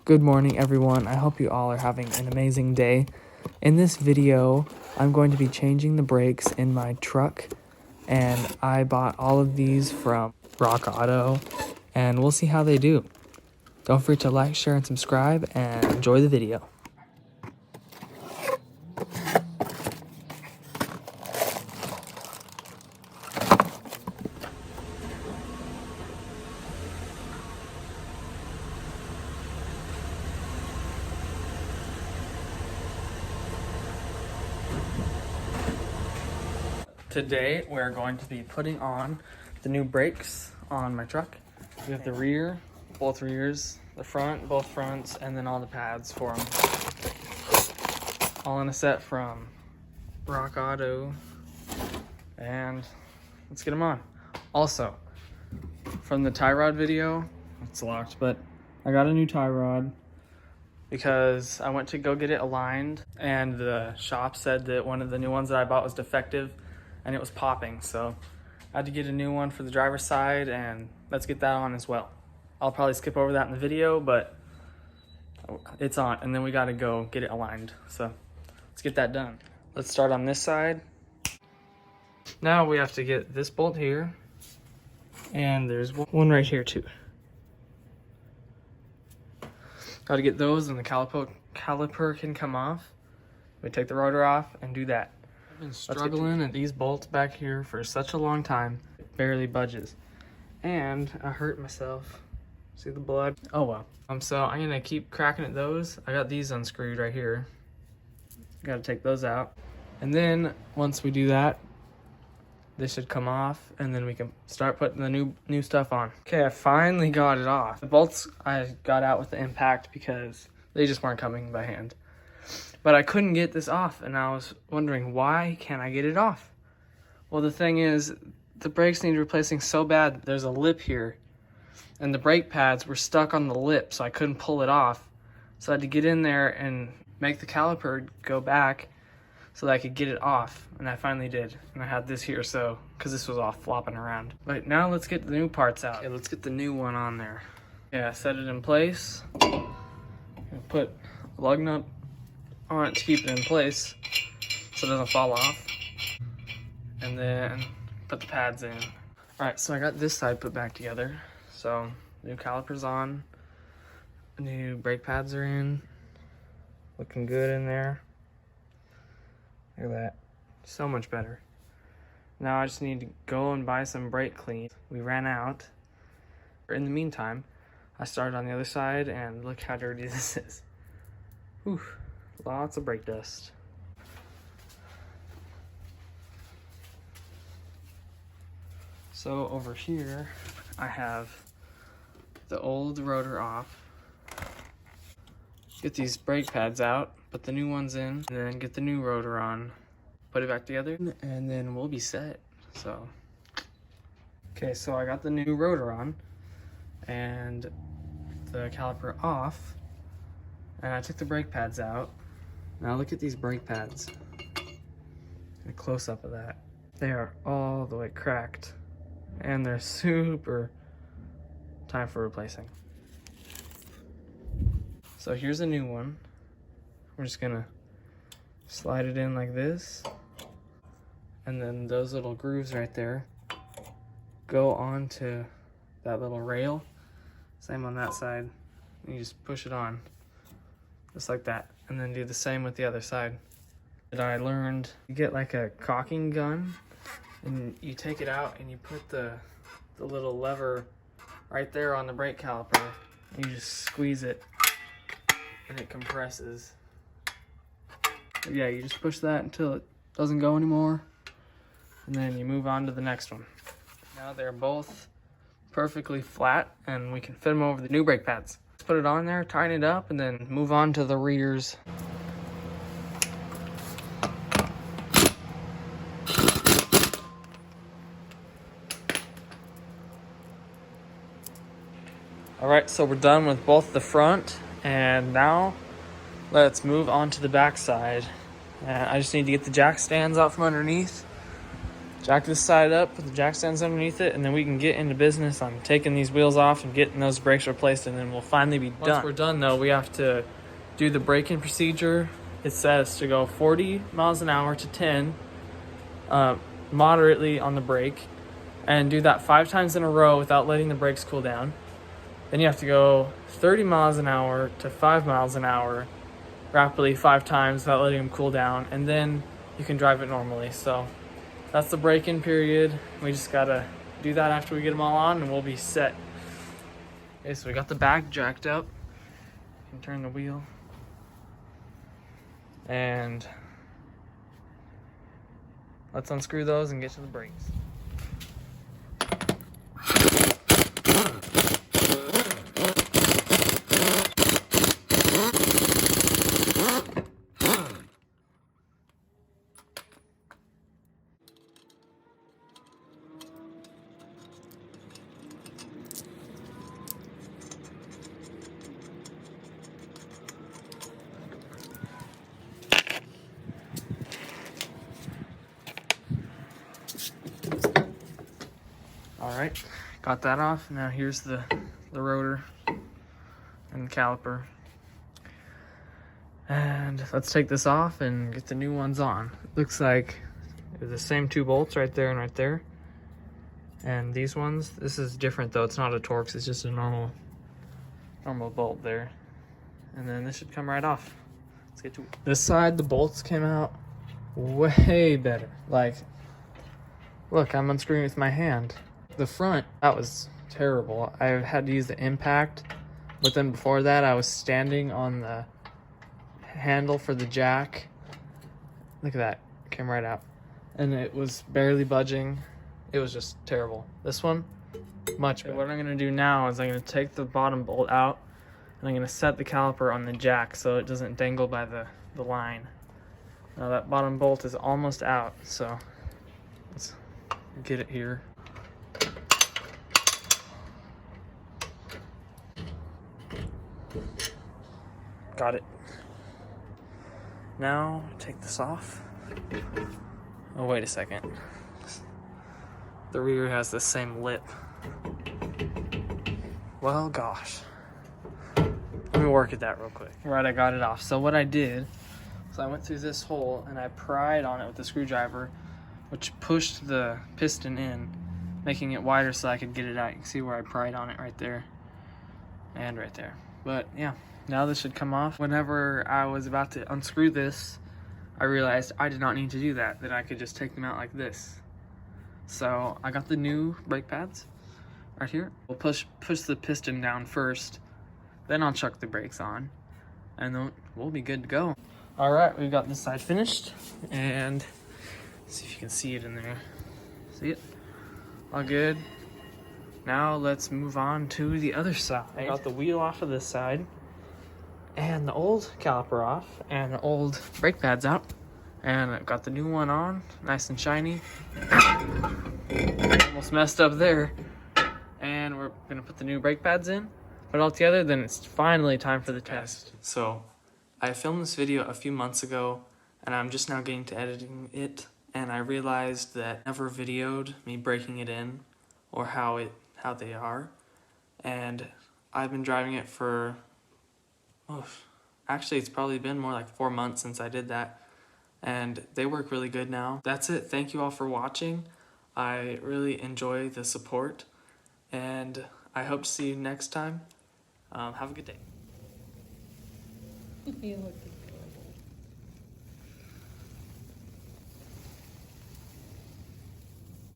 Good morning, everyone. I hope you all are having an amazing day. In this video, I'm going to be changing the brakes in my truck, and I bought all of these from Rock Auto, and we'll see how they do. Don't forget to like, share, and subscribe, and enjoy the video. Today, we're going to be putting on the new brakes on my truck. We have the rear, both rears, the front, both fronts, and then all the pads for them. All in a set from Rock Auto. And let's get them on. Also, from the tie rod video, it's locked, but I got a new tie rod because I went to go get it aligned, and the shop said that one of the new ones that I bought was defective and it was popping, so I had to get a new one for the driver's side, and let's get that on as well. I'll probably skip over that in the video, but it's on, and then we got to go get it aligned, so let's get that done. Let's start on this side. Now we have to get this bolt here, and there's one right here too. Got to get those, and the caliper can come off. We take the rotor off and do that. I've been struggling at these bolts back here for such a long time. It barely budges. And I hurt myself. See the blood? Oh well. So I'm gonna keep cracking at those. I got these unscrewed right here. Gotta take those out. And then once we do that, this should come off, and then we can start putting the new stuff on. Okay, I finally got it off. The bolts I got out with the impact because they just weren't coming by hand. But I couldn't get this off, and I was wondering, why can't I get it off? Well, the thing is, the brakes need replacing so bad. There's a lip here, and the brake pads were stuck on the lip, so I couldn't pull it off. So I had to get in there and make the caliper go back so that I could get it off, and I finally did. And I had this here, so, because this was all flopping around. But now let's get the new parts out. Okay, let's get the new one on there. Yeah, set it in place. Put a lug nut on it to keep it in place so it doesn't fall off, and then put the pads in. All right, so I got this side put back together. So new calipers on, new brake pads are in, looking good in there. Look at that, so much better. Now I just need to go and buy some brake clean. We ran out. In the meantime, I started on the other side, and look how dirty this is. Whew. Lots of brake dust. So over here, I have the old rotor off. Get these brake pads out, put the new ones in, and then get the new rotor on. Put it back together, and then we'll be set. So, okay, so I got the new rotor on, and the caliper off, and I took the brake pads out. Now look at these brake pads. A close-up of that. They are all the way cracked, and they're super time for replacing. So here's a new one. We're just gonna slide it in like this, and then those little grooves right there go onto that little rail. Same on that side. You just push it on, just like that. And then do the same with the other side. That I learned, you get like a caulking gun, and you take it out and you put the little lever right there on the brake caliper, and you just squeeze it and it compresses. But yeah, you just push that until it doesn't go anymore, and then you move on to the next one. Now they're both perfectly flat, and we can fit them over the new brake pads. Put it on there, tighten it up, and then move on to the rears. All right, so we're done with both the front, and now let's move on to the back side. I just need to get the jack stands out from underneath, jack this side up, put the jack stands underneath it, and then we can get into business on taking these wheels off and getting those brakes replaced, and then we'll finally be done. Once we're done though, we have to do the braking procedure. It says to go 40 miles an hour to 10, moderately on the brake, and do that 5 times in a row without letting the brakes cool down. Then you have to go 30 miles an hour to 5 miles an hour rapidly 5 times without letting them cool down, and then you can drive it normally. So that's the break-in period. We just gotta do that after we get them all on, and we'll be set. Okay, so we got the back jacked up. You can turn the wheel. And let's unscrew those and get to the brakes. All right, got that off. Now here's the rotor and the caliper. And let's take this off and get the new ones on. Looks like the same 2 bolts right there and right there. And these ones, this is different though. It's not a Torx, it's just a normal bolt there. And then this should come right off. Let's get to it. This side, the bolts came out way better. Like, look, I'm unscrewing with my hand. The front, that was terrible. I had to use the impact, but then before that I was standing on the handle for the jack. Look at that, it came right out. And it was barely budging. It was just terrible. This one, much better. What I'm gonna do now is I'm gonna take the bottom bolt out, and I'm gonna set the caliper on the jack so it doesn't dangle by the line. Now that bottom bolt is almost out, so let's get it here. Got it. Now take this off. Oh, wait a second. The rear has the same lip. Well, gosh. Let me work at that real quick. Right, I got it off. So what I did was I went through this hole and I pried on it with the screwdriver, which pushed the piston in, making it wider so I could get it out. You can see where I pried on it right there and right there. But yeah, now this should come off. Whenever I was about to unscrew this, I realized I did not need to do that I could just take them out like this. So I got the new brake pads right here. We'll push the piston down first, then I'll chuck the brakes on, and then we'll be good to go. All right, we've got this side finished, and see if you can see it in there. See it? All good. Now let's move on to the other side. I got the wheel off of this side, and the old caliper off, and the old brake pads out, and I've got the new one on, nice and shiny. Almost messed up there. And we're gonna put the new brake pads in, put it all together, then it's finally time for the test. So I filmed this video a few months ago, and I'm just now getting to editing it, and I realized that I never videoed me breaking it in or how they are. And I've been driving it for, actually it's probably been more like 4 months since I did that, and they work really good now. That's it. Thank you all for watching. I really enjoy the support, and I hope to see you next time. Have a good day.